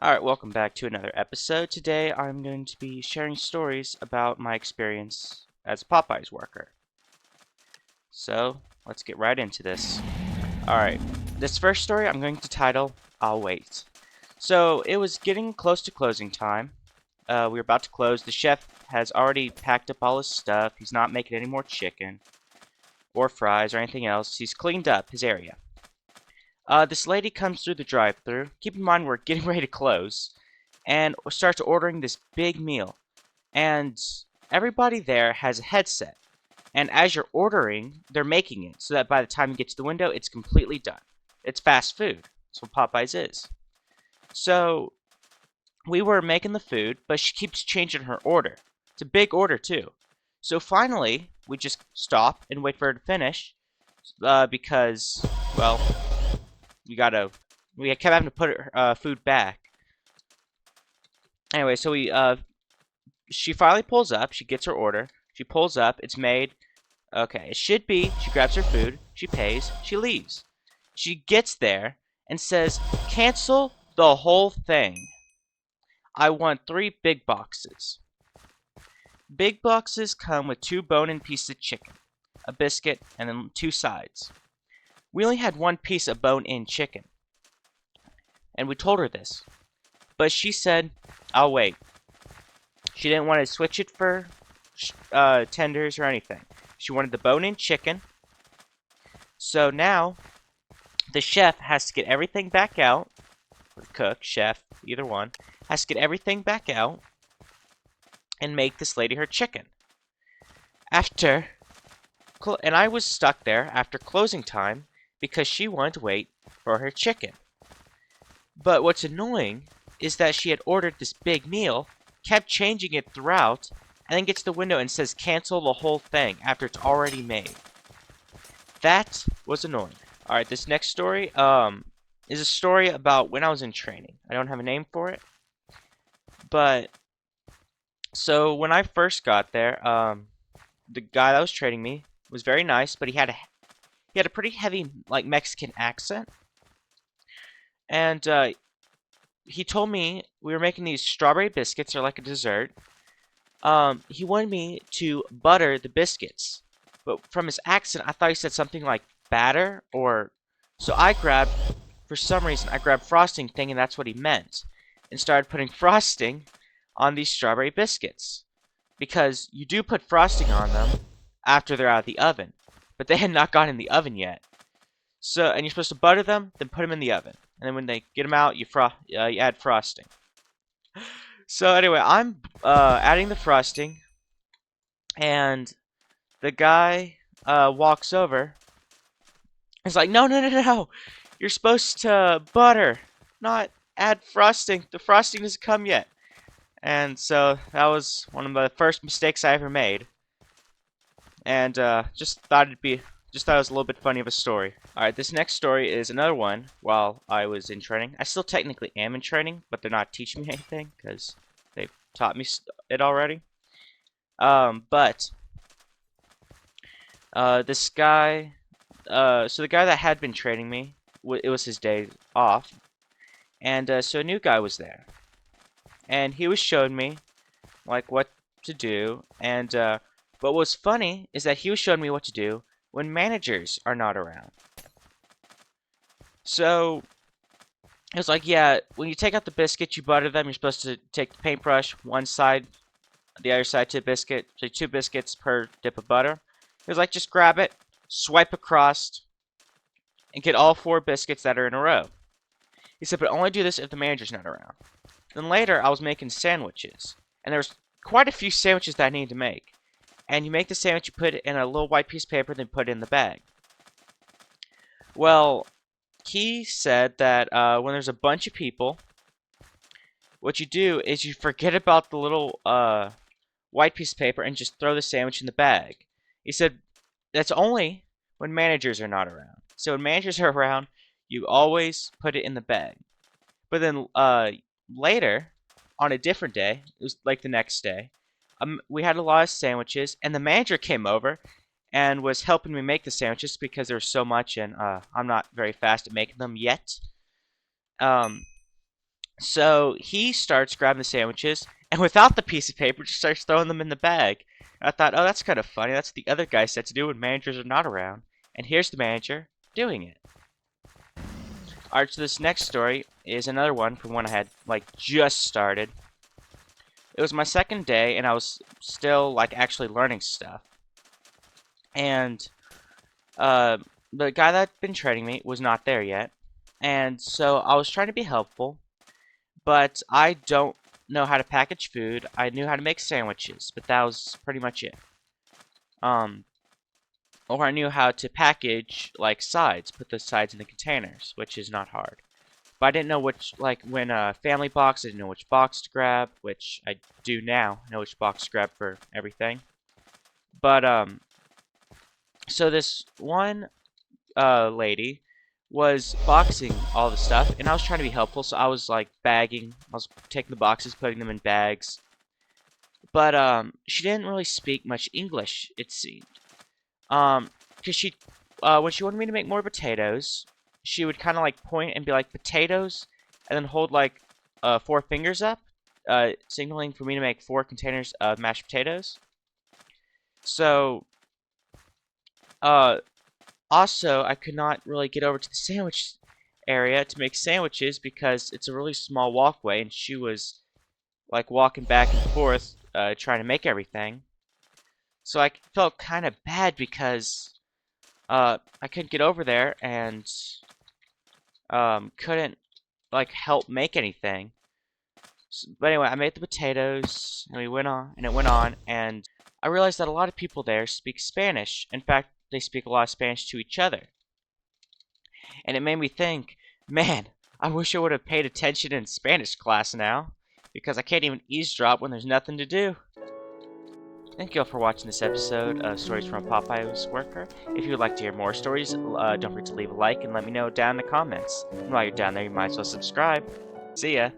Alright, welcome back to another episode. Today I'm going to be sharing stories about my experience as a Popeyes worker. So, let's get right into this. Alright, this first story I'm going to title, I'll Wait. So, it was getting close to closing time. We were about to close. The chef has already packed up all his stuff. He's not making any more chicken or fries or anything else. He's cleaned up his area. This lady comes through the drive-thru. Keep in mind we're getting ready to close. And starts ordering this big meal. And everybody there has a headset. And as you're ordering, they're making it so that by the time you get to the window, it's completely done. It's fast food. That's what Popeyes is. So, we were making the food, but she keeps changing her order. It's a big order, too. So finally, we just stop and wait for her to finish. Because, well, we kept having to put her food back. Anyway, so she finally pulls up. She gets her order. She pulls up. It's made. Okay, it should be. She grabs her food. She pays. She leaves. She gets there and says, "Cancel the whole thing. I want 3 big boxes." Big boxes come with 2 bone-in pieces of chicken, a biscuit, and then 2 sides. We only had 1 piece of bone-in chicken, and we told her this. But she said, "I'll wait." She didn't want to switch it for tenders or anything. She wanted the bone-in chicken. So now, the chef has to get everything back out. Or cook, chef, either one. Has to get everything back out and make this lady her chicken. And I was stuck there after closing time because she wanted to wait for her chicken. But what's annoying is that she had ordered this big meal, kept changing it throughout, and then gets to the window and says cancel the whole thing after it's already made. That was annoying. Alright, this next story is a story about when I was in training. I don't have a name for it. But, so when I first got there, the guy that was training me was very nice, but he had a pretty heavy, like, Mexican accent. And, he told me we were making these strawberry biscuits. They're like a dessert. He wanted me to butter the biscuits. But from his accent, I thought he said something like batter or... So for some reason, I grabbed frosting thinking that's what he meant. And started putting frosting on these strawberry biscuits. Because you do put frosting on them after they're out of the oven. But they had not gone in the oven yet. So, and you're supposed to butter them, then put them in the oven. And then when they get them out, you add frosting. So anyway, I'm adding the frosting, and the guy walks over. He's like, "No, no, no, no! You're supposed to butter, not add frosting. The frosting doesn't come yet." And so that was one of the first mistakes I ever made. And just thought it was a little bit funny of a story. Alright, this next story is another one while I was in training. I still technically am in training, but they're not teaching me anything because they've taught me it already. This guy, so the guy that had been training me, it was his day off. And so a new guy was there. And he was showing me, like, what to do. And, but what's funny is that he was showing me what to do when managers are not around. So, it was like, yeah, when you take out the biscuit, you butter them. You're supposed to take the paintbrush, one side, the other side to a biscuit. So 2 biscuits per dip of butter. He was like, just grab it, swipe across, and get all 4 biscuits that are in a row. He said, but only do this if the manager's not around. Then later, I was making sandwiches. And there was quite a few sandwiches that I needed to make. And you make the sandwich, you put it in a little white piece of paper, then put it in the bag. Well, he said that when there's a bunch of people, what you do is you forget about the little white piece of paper and just throw the sandwich in the bag. He said that's only when managers are not around. So when managers are around, you always put it in the bag. But then later, on a different day, it was like the next day, we had a lot of sandwiches, and the manager came over and was helping me make the sandwiches because there was so much, and I'm not very fast at making them yet. So he starts grabbing the sandwiches, and without the piece of paper, just starts throwing them in the bag. And I thought, oh, that's kind of funny. That's what the other guy said to do when managers are not around. And here's the manager doing it. Alright, so this next story is another one from when I had, like, just started. It was my second day, and I was still, like, actually learning stuff. And, the guy that had been training me was not there yet. And so I was trying to be helpful, but I don't know how to package food. I knew how to make sandwiches, but that was pretty much it. Or I knew how to package, like, sides, put the sides in the containers, which is not hard. But I didn't know which, like, when a family box, I didn't know which box to grab, which I do now, know which box to grab for everything. But, so this one, lady was boxing all the stuff, and I was trying to be helpful, so I was, like, bagging. I was taking the boxes, putting them in bags. But, she didn't really speak much English, it seemed. Because she, when she wanted me to make more potatoes, she would kind of, like, point and be like, potatoes, and then hold, like, 4 fingers up, signaling for me to make 4 containers of mashed potatoes. So, also, I could not really get over to the sandwich area to make sandwiches because it's a really small walkway, and she was, like, walking back and forth, trying to make everything. So I felt kind of bad because, I couldn't get over there and, couldn't, like, help make anything. But anyway, I made the potatoes, and we went on, and it went on, and I realized that a lot of people there speak Spanish. In fact, they speak a lot of Spanish to each other. And it made me think, man, I wish I would have paid attention in Spanish class now, because I can't even eavesdrop when there's nothing to do. Thank you all for watching this episode of Stories from a Popeyes Worker. If you would like to hear more stories, don't forget to leave a like and let me know down in the comments. And while you're down there, you might as well subscribe. See ya!